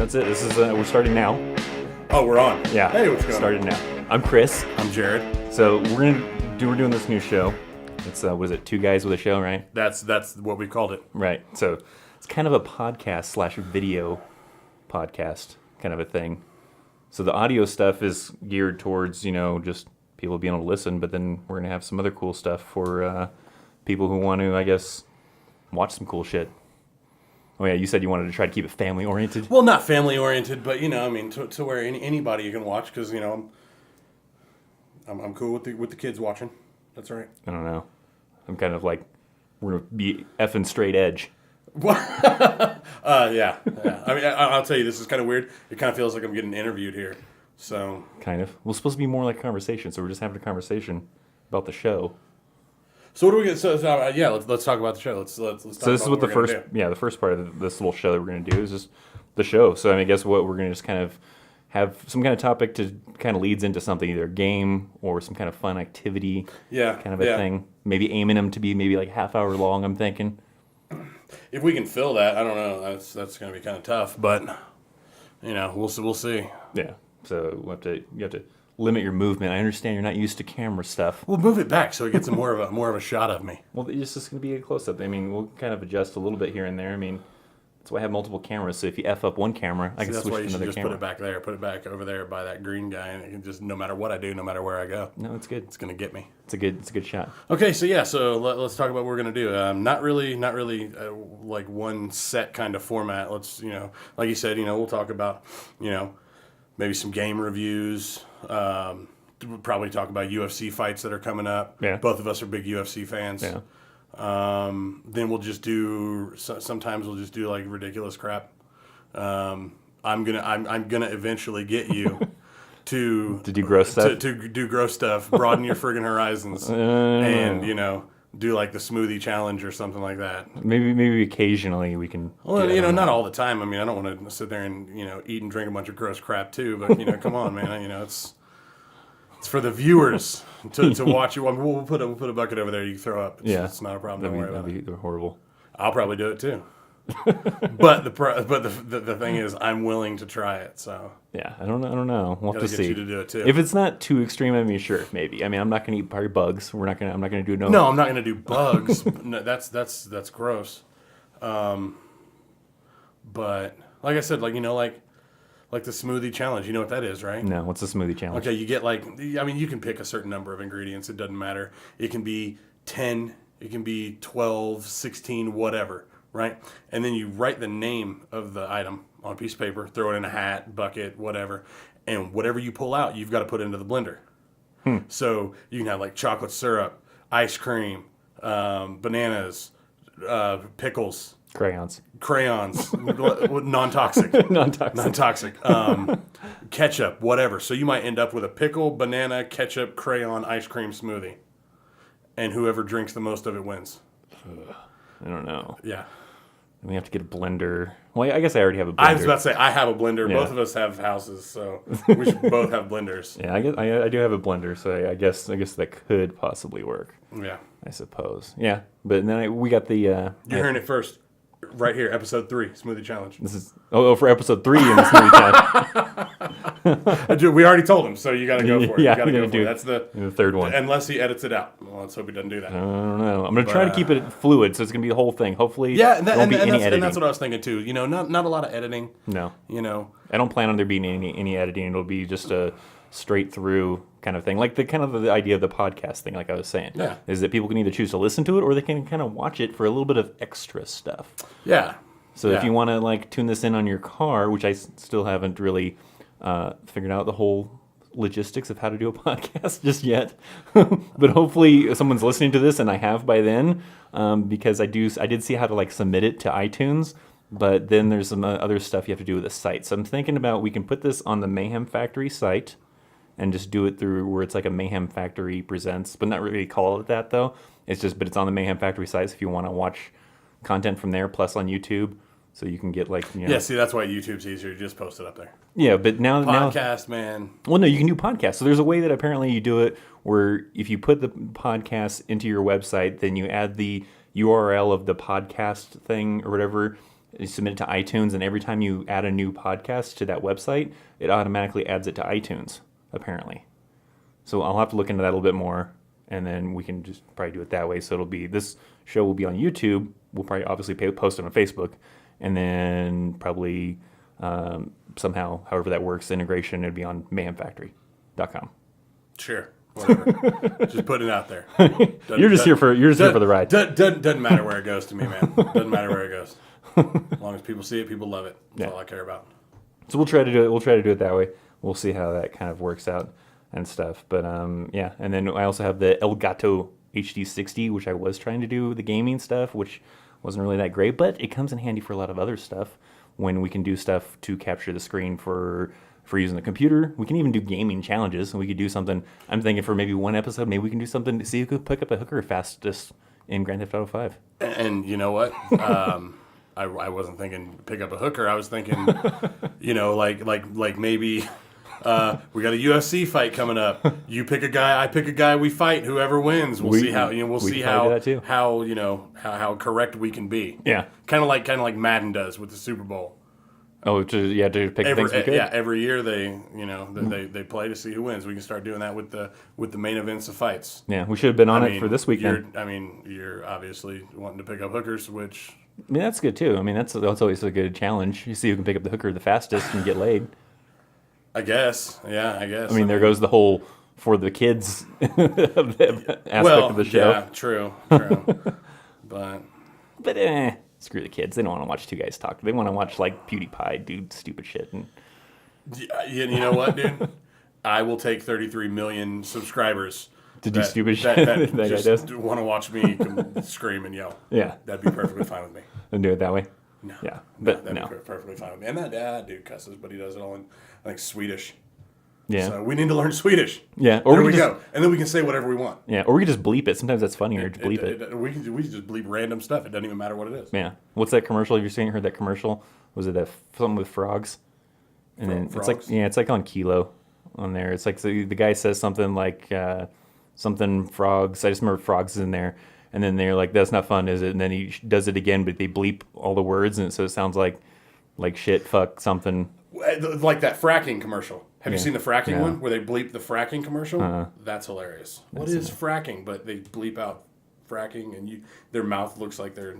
That's it. This is we're starting now. Oh, we're on. Yeah. Hey, what's going on? Started now. I'm Chris. I'm Jared. So we're doing this new show. It's what is it? Two guys with a show, right? That's what we called it. Right. So it's kind of a podcast / video podcast kind of a thing. So the audio stuff is geared towards, just people being able to listen, but then we're going to have some other cool stuff for people who want to, I guess, watch some cool shit. Oh yeah, you said you wanted to try to keep it family oriented. Well, not family oriented, but to where anybody you can watch, because I'm cool with the kids watching. That's all right. I don't know. I'm kind of like, we're going to be effing straight edge. Yeah. I mean, I'll tell you, this is kind of weird. It kind of feels like I'm getting interviewed here. So Kind of. Well, it's supposed to be more like a conversation, so we're just having a conversation about the show. So what do we get? Let's talk about the show. Let's talk So this about is what the first, the first part of this little show that we're going to do is just the show. So I guess what we're going to just kind of have some kind of topic to kind of leads into something, either a game or some kind of fun activity, kind of a thing. Maybe aiming them to be maybe like half hour long, I'm thinking. If we can fill that, I don't know. That's going to be kind of tough, but we'll see. Yeah. So you have to limit your movement. I understand you're not used to camera stuff. We'll move it back so it gets more of a shot of me. Well, it's just going to be a close up. I mean, we'll kind of adjust a little bit here and there. I mean, that's why I have multiple cameras. So if you F up one camera, I can switch to another camera. That's why you should just put it back there. Put it back over there by that green guy, and it can just, no matter what I do, no matter where I go. No, it's good. It's going to get me. It's a good shot. Okay, so let's talk about what we're going to do. Not really like one set kind of format. Let's, like you said, we'll talk about, maybe some game reviews. We'll probably talk about UFC fights that are coming up. Yeah. Both of us are big UFC fans. Yeah. Then we'll just do. Sometimes we'll just do like ridiculous crap. I'm gonna eventually get you to do gross stuff. To do gross stuff. Broaden your friggin' horizons, and do like the smoothie challenge or something like that. Maybe occasionally we can. Well, not all the time. I mean, I don't want to sit there and eat and drink a bunch of gross crap too. But come on, man. It's for the viewers to watch you. We'll put a bucket over there you can throw up. It's not a problem. Don't worry about it. That'd be horrible. I'll probably do it too. but the thing is, I'm willing to try it. So yeah, I don't know. We'll have to see. You to do it too. If it's not too extreme, I mean, sure, maybe. I mean, I'm not gonna eat probably bugs. I'm not gonna do no. No, I'm not gonna do bugs. No, that's gross. But like I said, like the smoothie challenge. You know what that is, right? No, what's the smoothie challenge? Okay, you get you can pick a certain number of ingredients. It doesn't matter. It can be 10, it can be 12, 16, whatever, right? And then you write the name of the item on a piece of paper, throw it in a hat, bucket, whatever. And whatever you pull out, you've got to put into the blender. So you can have like chocolate syrup, ice cream, bananas, pickles. Crayons, non-toxic, ketchup, whatever. So you might end up with a pickle, banana, ketchup, crayon, ice cream smoothie, and whoever drinks the most of it wins. I don't know. Yeah, we have to get a blender. Well, I guess I already have a blender. I was about to say I have a blender. Yeah. Both of us have houses, so we should both have blenders. Yeah, I do have a blender, so I guess that could possibly work. Yeah, I suppose. Yeah, but then we got the. You're hearing it first. Right here, episode 3, Smoothie Challenge. This is for episode 3 in the Smoothie Challenge. We already told him, so you got to go for it. Yeah, you got to go for it. That's the third one. Unless he edits it out. Well, let's hope he doesn't do that. I don't know. I'm going to try to keep it fluid, so it's going to be the whole thing. Hopefully, yeah, there won't be any editing. And that's what I was thinking too. Not a lot of editing. No. I don't plan on there being any editing. It'll be just a straight through kind of thing, like the idea of the podcast thing, like I was saying. Yeah. Is that people can either choose to listen to it or they can kind of watch it for a little bit of extra stuff. Yeah. So if you want to tune this in on your car, which I still haven't really figured out the whole logistics of how to do a podcast just yet, but hopefully someone's listening to this, and I have by then, because I did see how to submit it to iTunes, but then there's some other stuff you have to do with the site. So I'm thinking about we can put this on the Mayhem Factory site and just do it through where it's like a Mayhem Factory Presents, but not really call it that though. But it's on the Mayhem Factory site. So if you want to watch content from there, plus on YouTube. So you can get Yeah, see, that's why YouTube's easier. You just post it up there. Yeah, but now... Podcast, man. Well, no, you can do podcasts. So there's a way that apparently you do it where if you put the podcast into your website, then you add the URL of the podcast thing or whatever, You submit it to iTunes, and every time you add a new podcast to that website, it automatically adds it to iTunes, apparently. So I'll have to look into that a little bit more, and then we can just probably do it that way. So it'll be, this show will be on YouTube. We'll probably obviously post it on Facebook, and then probably somehow, however that works, integration, it'd be on mayhemfactory.com. Sure. Whatever. Just put it out there. You're just here for the ride. Doesn't matter where it goes to me, man. Doesn't matter where it goes. As long as people see it, people love it. That's all I care about. So we'll try to do it. We'll try to do it that way. We'll see how that kind of works out and stuff. But yeah, and then I also have the Elgato HD60, which I was trying to do the gaming stuff, which wasn't really that great, but it comes in handy for a lot of other stuff when we can do stuff to capture the screen for using the computer. We can even do gaming challenges, and we could do something. I'm thinking for maybe one episode, maybe we can do something to see who could pick up a hooker fastest in Grand Theft Auto 5. And you know what? I wasn't thinking pick up a hooker. I was thinking, like maybe we got a UFC fight coming up. You pick a guy, I pick a guy. We fight. Whoever wins, we'll see how we'll see how correct we can be. Yeah, kind of like Madden does with the Super Bowl. Oh, to pick things we could? Yeah, every year they play to see who wins. We can start doing that with the main events of fights. Yeah, we should have been on it for this weekend. You're obviously wanting to pick up hookers, which that's good too. That's always a good challenge. You see who can pick up the hooker the fastest and get laid. I guess. Yeah, I guess. There goes the whole for the kids aspect of the show. Yeah, true. but screw the kids. They don't want to watch two guys talk. They want to watch like PewDiePie do stupid shit. And you know what, dude? I will take 33 million subscribers to do stupid shit. That just want to watch me scream and yell. Yeah, that'd be perfectly fine with me. And do it that way. No. Yeah, that'd be perfectly fine with me. And that dude cusses, but he does it all in like Swedish. Yeah. So we need to learn Swedish. Yeah. Or there we go. And then we can say whatever we want. Yeah. Or we can just bleep it. Sometimes that's funnier to bleep it. We can just bleep random stuff. It doesn't even matter what it is. Yeah. What's that commercial? Have you heard that commercial? Was it that something with frogs? And then frogs? It's like on Kilo on there. It's like the guy says something like something frogs. I just remember frogs is in there. And then they're like, that's not fun, is it? And then he does it again, but they bleep all the words. And so it sounds like shit, fuck, something. Like that fracking commercial. Have you seen the fracking one where they bleep the fracking commercial? That's hilarious. What is fracking? But they bleep out fracking, and their mouth looks like they're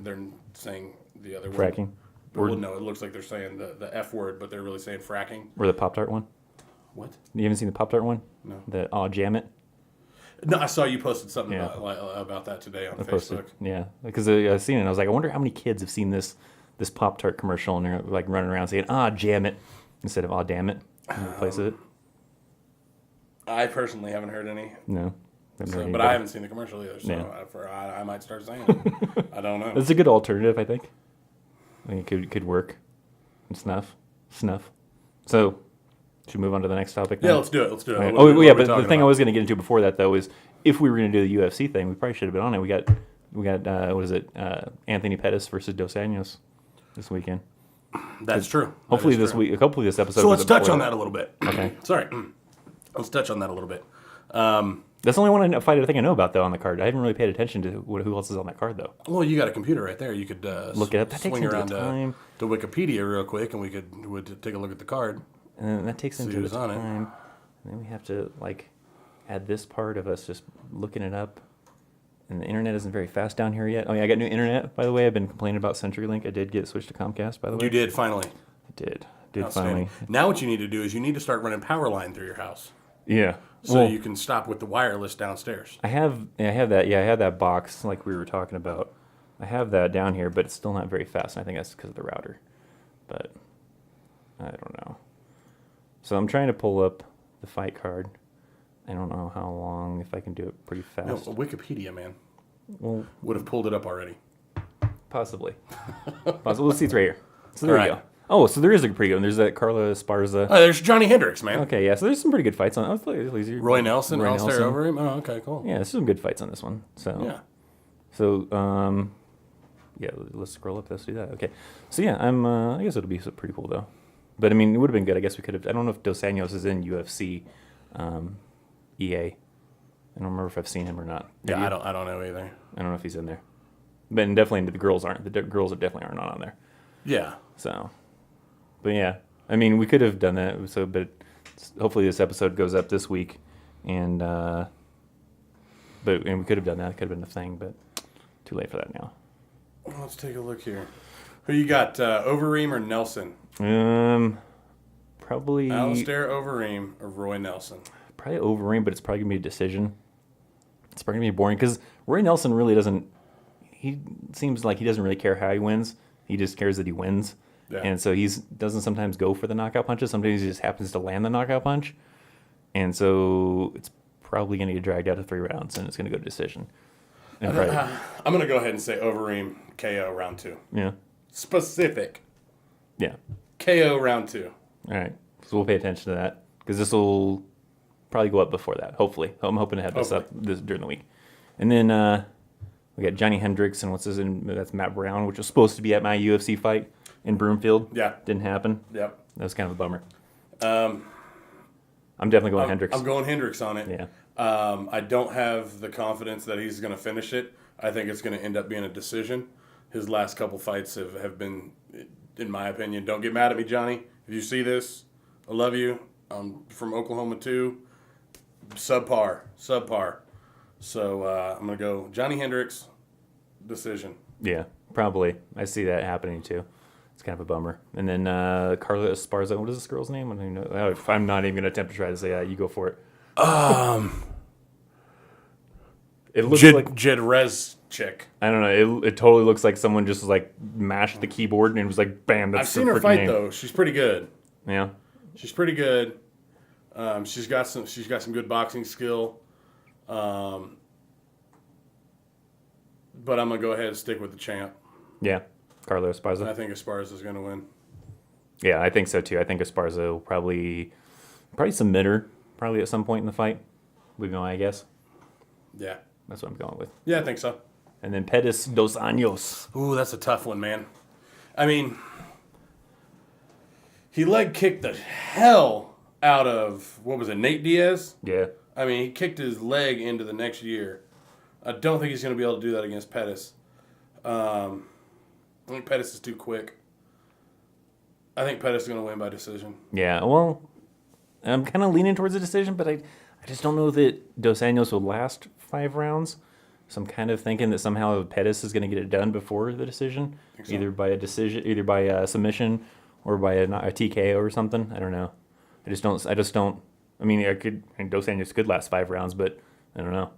saying the other word. Fracking? Well, no, it looks like they're saying the F word, but they're really saying fracking. Or the Pop-Tart one? What? You haven't seen the Pop-Tart one? No. The Aw Jam It? No, I saw you posted something about that today on Facebook. Yeah, because I seen it, and I was like, I wonder how many kids have seen this Pop-Tart commercial, and they're like running around saying, "Ah, jam it," instead of "Aw, damn it," in place of it. I personally haven't heard any. No. But I haven't seen the commercial either, so I might start saying it. I don't know. It's a good alternative, I think. I think it could work. And snuff. So, should we move on to the next topic now? Yeah, let's do it. Right. But the thing I was going to get into before that, though, is if we were going to do the UFC thing, we probably should have been on it. We got what is it? Anthony Pettis versus Dos Anjos this weekend. That's true. Hopefully this episode. So let's touch on that a little bit. Okay. Sorry. Let's touch on that a little bit. That's the only one fight I think I know about, though, on the card. I haven't really paid attention to who else is on that card, though. Well, you got a computer right there. You could look it up. That takes into time. To Wikipedia real quick, and we would take a look at the card. And that takes into the time. And then we have to add this part of us just looking it up. And the internet isn't very fast down here yet. Oh yeah, I got new internet, by the way. I've been complaining about CenturyLink. I did get switched to Comcast, by the way. You did finally. I did finally. Now what you need to do is you need to start running power line through your house. Yeah. So you can stop with the wireless downstairs. I have that. Yeah, I have that box like we were talking about. I have that down here, but it's still not very fast. And I think that's because of the router. But I don't know. So I'm trying to pull up the fight card. I don't know how long, if I can do it pretty fast. No, Wikipedia, man. Well, would have pulled it up already. Possibly. Let's see, it's right here. So there we go. Oh, so there is a pretty good one. There's that Carla Esparza. Oh, there's Johnny Hendricks, man. Okay, yeah. So there's some pretty good fights on. Roy Nelson, I'll stare over him. Oh, okay, cool. Yeah, there's some good fights on this one. So yeah. So yeah, let's scroll up. Let's do that. Okay. So yeah, I guess it'll be pretty cool though. But I mean, it would have been good. I guess we could have. I don't know if Dos Anjos is in UFC, EA. I don't remember if I've seen him or not. Yeah, I don't know either. I don't know if he's in there. But definitely the girls aren't. The girls definitely are not on there. Yeah. So, but yeah, I mean, we could have done that. So, but hopefully this episode goes up this week, and we could have done that. It could have been a thing, but too late for that now. Let's take a look here. Who you got, Overeem or Nelson? Probably Alistair Overeem or Roy Nelson? probably Overeem, but it's probably gonna be a decision. It's probably gonna be boring because Roy Nelson really doesn't. He seems like he doesn't really care how he wins. He just cares that he wins, Yeah. and so he doesn't sometimes go for the knockout punches. Sometimes he just happens to land the knockout punch, and so it's probably gonna get dragged out to 3 rounds, and it's gonna go to decision. And probably, I'm going to go ahead and say Overeem KO round 2. yeah, Specific. yeah. KO round 2. All right, so we'll pay attention to that because this will probably go up before that. Hopefully, I'm hoping to have this up during the week, and then we got Johnny Hendricks and what's his name? That's Matt Brown, which was supposed to be at my UFC fight in Broomfield. Yeah. Didn't happen. Yep. That was kind of a bummer. I'm definitely going Hendricks. I'm going Hendricks on it. Yeah. I don't have the confidence that he's going to finish it. I think it's going to end up being a decision. His last couple fights have been, in my opinion, don't get mad at me, Johnny. If you see this, I love you. I'm from Oklahoma too. Subpar. So I'm going to go Johnny Hendricks, decision. Yeah, probably. I see that happening too. It's kind of a bummer. And then Carla Esparza. What is this girl's name? I don't even know. I'm not even going to attempt to try to say that. You go for it. It looks like Jedrez chick. I don't know. It totally looks like someone just like mashed the keyboard and was like, "Bam!" That's I've seen her freaking fight name. though. She's pretty good. Yeah, She's pretty good. She's got some good boxing skill. But I'm gonna go ahead and stick with the champ. yeah. Carla Esparza. I think Esparza is gonna win. Yeah, I think so too. I think Esparza will probably submit her probably at some point in the fight. We go, I guess. Yeah. That's what I'm going with. Yeah, I think so. And then Pettis Dos Anjos. Ooh, that's a tough one, man. I mean, he leg kicked the hell out of Nate Diaz. Yeah. I mean, he kicked his leg into the next year. I don't think he's going to be able to do that against Pettis. I think Pettis is too quick. I think Pettis is going to win by decision. Yeah. Well, I'm kind of leaning towards a decision, but I just don't know that Dos Anjos will last 5 rounds. So I'm kind of thinking that somehow Pettis is going to get it done before the decision, So. either by a submission or by a TKO or something. I don't know. I just don't. I mean, Dos Anjos could last 5 rounds, but I don't know.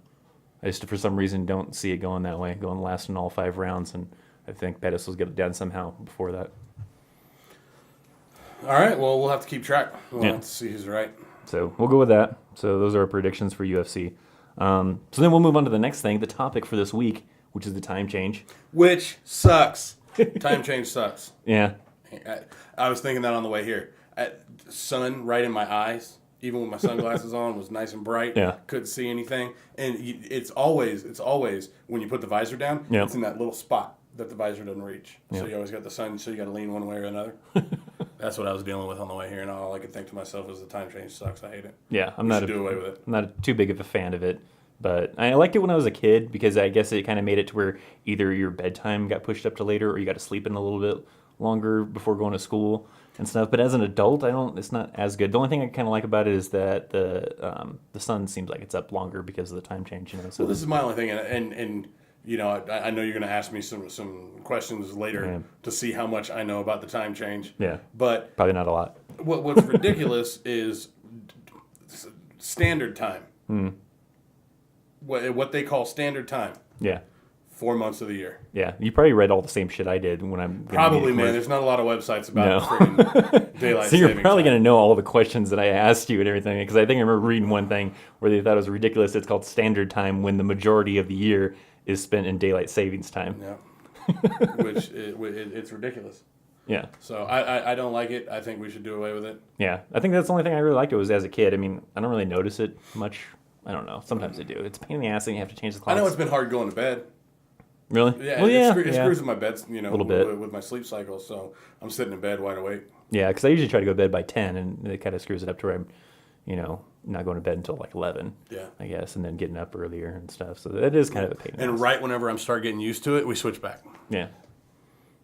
I just for some reason don't see it going that way, going lasting all 5 rounds, and I think Pettis will get it done somehow before that. All right, well, we'll have to keep track. We'll Yeah. have to see who's right. So we'll go with that. So those are our predictions for UFC. So then we'll move on to the next thing, the topic for this week, which is the time change. Which sucks. Time change sucks. Yeah. I was thinking that on the way here. Sun right in my eyes, even with my sunglasses on, was nice and bright. Yeah. Couldn't see anything. And it's always when you put the visor down, Yeah. it's in that little spot that the visor doesn't reach. So Yeah. you always got the sun, so you got to lean one way or another. That's what I was dealing with on the way here, and all I could think to myself is the time change sucks. I hate it. Yeah, I'm We not should do away with it. I'm not too big of a fan of it, but I liked it when I was a kid because I guess it kind of made it to where either your bedtime got pushed up to later or you got to sleep in a little bit longer before going to school and stuff. But as an adult, it's not as good. The only thing I kind of like about it is that the sun seems like it's up longer because of the time change. So Well, this is my only thing, and you know, I know you're going to ask me some questions later Yeah. to see how much I know about the time change. yeah, But probably not a lot. what's ridiculous is standard time. What they call standard time. Yeah. 4 months of the year. Yeah, you probably read all the same shit I did when I'm Probably, man. There's not a lot of websites about No. freaking daylight So you're savings probably time. going to know all the questions that I asked you and everything, because I think I remember reading one thing where they thought it was ridiculous. It's called standard time when the majority of the year is spent in daylight savings time. Yeah. Which it's ridiculous. Yeah, So I don't like it. I think we should do away with it. yeah. I think that's the only thing I really liked. It was as a kid. I mean, I don't really notice it much. I don't know. Sometimes I do. It's a pain in the ass and you have to change the I clocks. know it's been hard going to bed. Really? Yeah, Well, yeah, it yeah. screws with my bed, you know, Little bit. with my sleep cycle. So I'm sitting in bed wide awake. Yeah, because I usually try to go to bed by 10, and it kind of screws it up to where I'm, not going to bed until like 11. Yeah. I guess, and then getting up earlier and stuff. So that is kind of a pain in the And ass. right whenever I'm start getting used to it, we switch back. Yeah.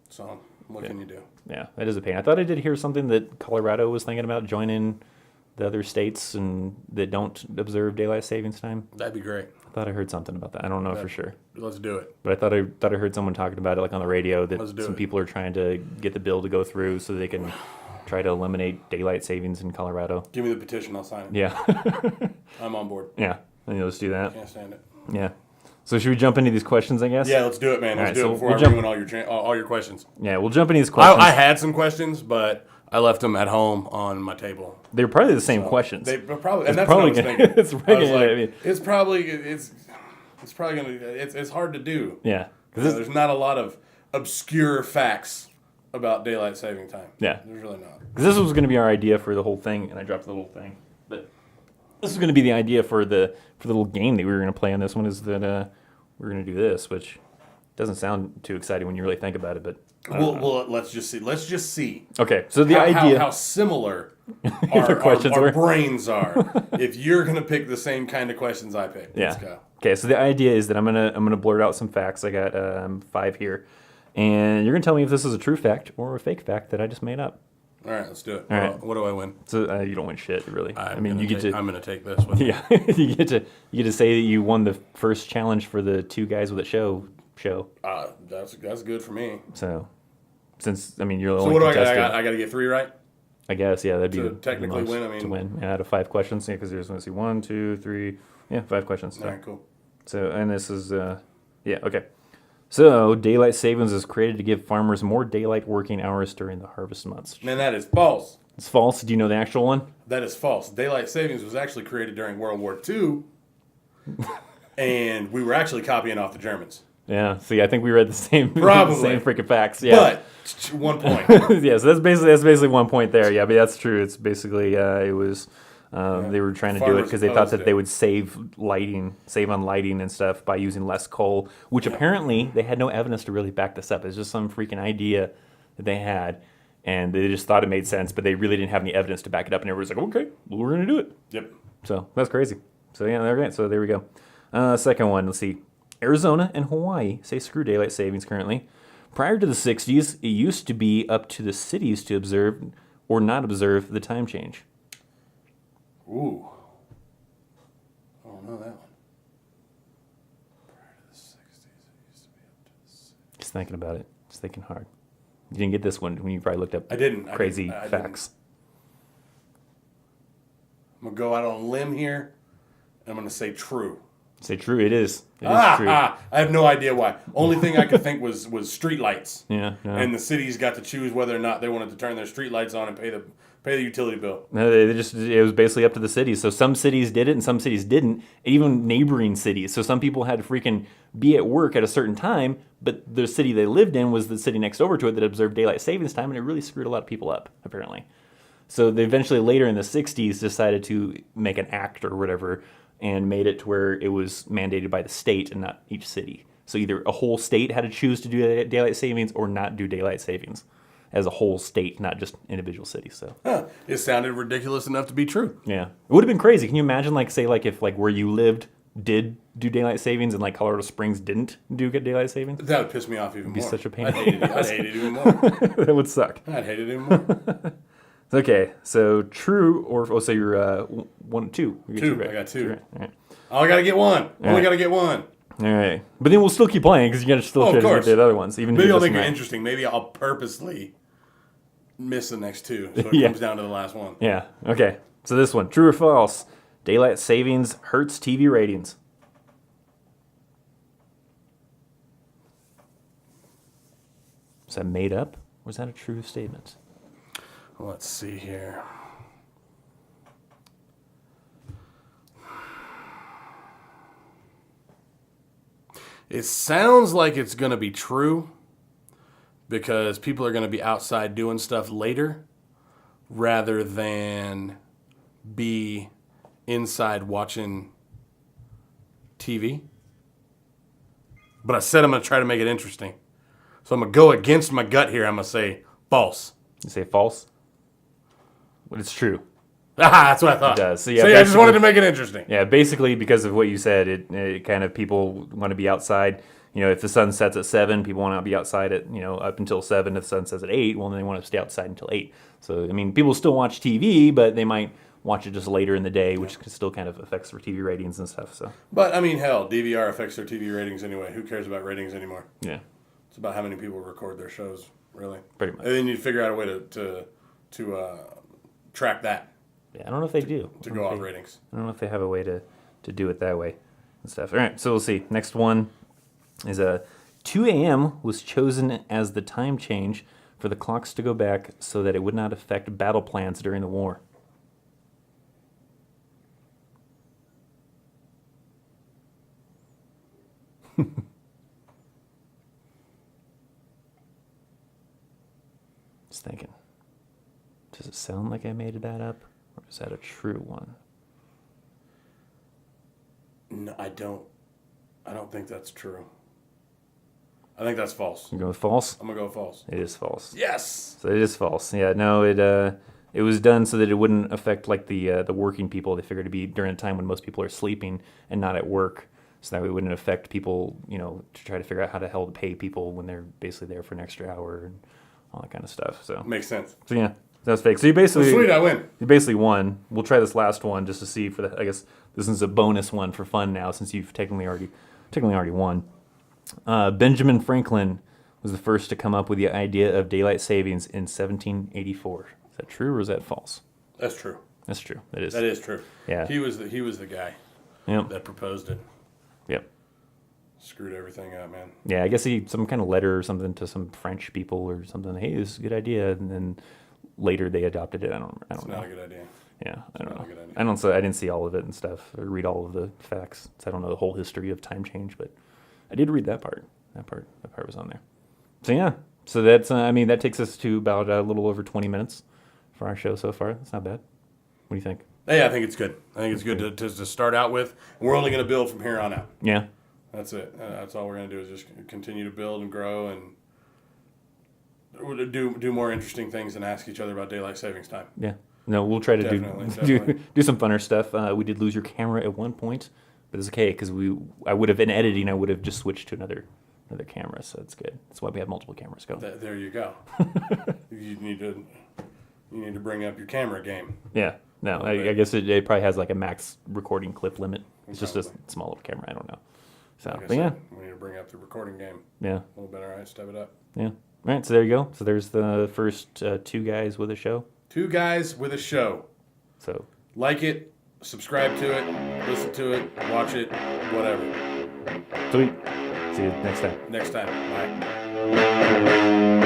So What can you do? Yeah, that is a pain. I thought I did hear something that Colorado was thinking about joining the other states and that don't observe daylight savings time. That'd be great. I thought I heard something about that. I don't know for sure, Let's do it. but I heard someone talking about it like on the radio that Let's do some it. people are trying to get the bill to go through so they can try to eliminate daylight savings in Colorado. Give me the petition. I'll sign it. Yeah, I'm on board. yeah. Let's do that. Can't stand it. Yeah. So should we jump into these questions? I guess. Yeah, let's do it, man. Let's All right, do so it before we'll I jump- ruin all your questions. Yeah, we'll jump into these questions. I had some questions, but I left them at home on my table. They're probably the same questions. They probably, and It's that's what I probably was gonna- thinking. it's probably I was gonna- like, I mean- it's probably gonna. It's hard to do. Yeah. 'Cause You know, there's not a lot of obscure facts about daylight saving time. Yeah. There's really not. Because this was going to be our idea for the whole thing, and I dropped the little thing. But this is going to be the idea for the little game that we were going to play on this one. Is that we're going to do this, which doesn't sound too exciting when you really think about it. But Well, let's just see. Let's just see. okay, so the how, idea. how similar The questions our were? brains are. If you're gonna pick the same kind of questions I picked, Yeah. let's go. Okay, so the idea is that I'm gonna blurt out some facts. I got 5 here, and you're gonna tell me if this is a true fact or a fake fact that I just made up. All right, let's do it. All right. What do I win? So you don't win shit, really. I'm gonna take this one. Yeah, you get to say that you won the first challenge for the two guys with a show. That's good for me. So, since you're the So only what do I got? contestant, I got to get 3 right. I guess that'd be To the technically most win, to win. Yeah, out of 5 questions, because there's let's see 1, 2, 3, 5 questions. All right, cool. So and this is okay. So daylight savings is created to give farmers more daylight working hours during the harvest months. Man, that is false. It's false. Do you know the actual one? That is false. Daylight savings was actually created during World War II, and we were actually copying off the Germans. Yeah. See, I think we read the same Probably. the same freaking facts. Yeah. But 1 point. Yeah, so that's basically 1 point there. Yeah, but that's true. It's basically it was they were trying to do it Farmers because they thought opposed that it. they would save on lighting and stuff by using less coal, which apparently they had no evidence to really back this up. It's just some freaking idea that they had, and they just thought it made sense, but they really didn't have any evidence to back it up. And everyone's like, okay, well, we're gonna do it. Yep. So that's crazy. So yeah, they're great. So there we go. Second one, let's see. Arizona and Hawaii say screw daylight savings currently. Prior to the 60s, it used to be up to the cities to observe or not observe the time change. Ooh. I don't know that one. Prior to the 60s, it used to be up to the 60s. Just thinking about it. Just thinking hard. You didn't get this one when you probably looked up I didn't. crazy I didn't. facts. I'm going to go out on a limb here, and I'm going to say true. Say true, it is. It is true. I have no idea why. Only thing I could think was street lights. Yeah. And the cities got to choose whether or not they wanted to turn their street lights on and pay the utility bill. No, it was basically up to the cities. So some cities did it and some cities didn't, and even neighboring cities. So some people had to freaking be at work at a certain time, but the city they lived in was the city next over to it that observed daylight savings time, and it really screwed a lot of people up, apparently. So they eventually, later in the 60s, decided to make an act or whatever and made it to where it was mandated by the state and not each city. So either a whole state had to choose to do daylight savings or not do daylight savings as a whole state, not just individual cities. So It sounded ridiculous enough to be true. yeah, it would have been crazy. Can you imagine, if where you lived did do daylight savings and Colorado Springs didn't do get daylight savings? That would piss me off even more. such a pain I'd in the hate it even more. That would suck. I'd hate it even more. Okay, so true or so you're 1, 2. You get 2. right. I got 2. Right. All right. Oh, I got to get one. Only right. got to get one. All right, but then we'll still keep playing because you got to still Oh, of try to course. get the other ones. Even if Maybe it I'll doesn't make it matter. interesting. Maybe I'll purposely miss the next 2 so it Yeah. comes down to the last one. Yeah. Okay. So this one, true or false? Daylight savings hurts TV ratings. Is that made up, or is that a true statement? Let's see here. It sounds like it's going to be true because people are going to be outside doing stuff later rather than be inside watching TV. But I said I'm going to try to make it interesting. So I'm going to go against my gut here. I'm going to say false. You say false, but it's true. That's what I thought. It does. So, yeah, I just wanted basically- to make it interesting. Yeah, basically because of what you said, it kind of people want to be outside, if the sun sets at 7, people want to be outside at, up until 7. If the sun sets at 8, well, then they want to stay outside until 8. So, I mean, people still watch TV, but they might watch it just later in the day, which still kind of affects their TV ratings and stuff. So, But, I mean, hell, DVR affects their TV ratings anyway. Who cares about ratings anymore? yeah, It's about how many people record their shows, really. pretty much. And then you figure out a way to track that Yeah, I don't know if they do. to go off ratings. I don't know if they have a way to do it that way and stuff. All right, so we'll see. Next one is 2 a.m. was chosen as the time change for the clocks to go back so that it would not affect battle plans during the war. Just thinking. Does it sound like I made that up? Or is that a true one? No, I don't think that's true. I think that's false. You go with false? I'm going to go false. It is false. Yes! So it is false. Yeah, no, it was done so that it wouldn't affect like the working people. They figured it'd be during a time when most people are sleeping and not at work, so that it wouldn't affect people. To try to figure out how the hell to pay people when they're basically there for an extra hour and all that kind of stuff. So Makes sense. yeah, that's fake. So you basically Sweet, I win. you basically won. We'll try this last one just to see I guess this is a bonus one for fun now since you've technically already won. Benjamin Franklin was the first to come up with the idea of daylight savings in 1784. Is that true or is that false? That's true. That's true. It is. That is true. Yeah. He was the guy Yep. that proposed it. Yep. Screwed everything up, man. Yeah, I guess some kind of letter or something to some French people or something. Hey, this is a good idea, and then later they adopted it. I don't It's know. not a good idea. Yeah, I don't not know. a good idea. I didn't see all of it and stuff, or read all of the facts. So I don't know the whole history of time change, but I did read that part. That part was on there. So yeah, so that's that takes us to about a little over 20 minutes for our show so far. That's not bad. What do you think? Yeah, I think it's good. I think it's good to start out with. We're only going to build from here on out. Yeah, That's it. That's all we're going to do is just continue to build and grow and do more interesting things and ask each other about daylight savings time. yeah. No, we'll try to Definitely. do some funner stuff. We did lose your camera at one point, but it's okay because I would have in editing. I would have just switched to another camera, so it's good. That's why we have multiple cameras going. There you go. you need to bring up your camera game. Yeah. No, I guess it probably has like a max recording clip limit. It's just a small little camera. I don't know. So, Like I but yeah, said, we need to bring up the recording game yeah, a little bit. All right, step it up. yeah. All right, so there you go. So there's the first 2 guys with a show. 2 guys with a show. So Like it, subscribe to it, listen to it, watch it, whatever. sweet. See you next time. Next time. Bye.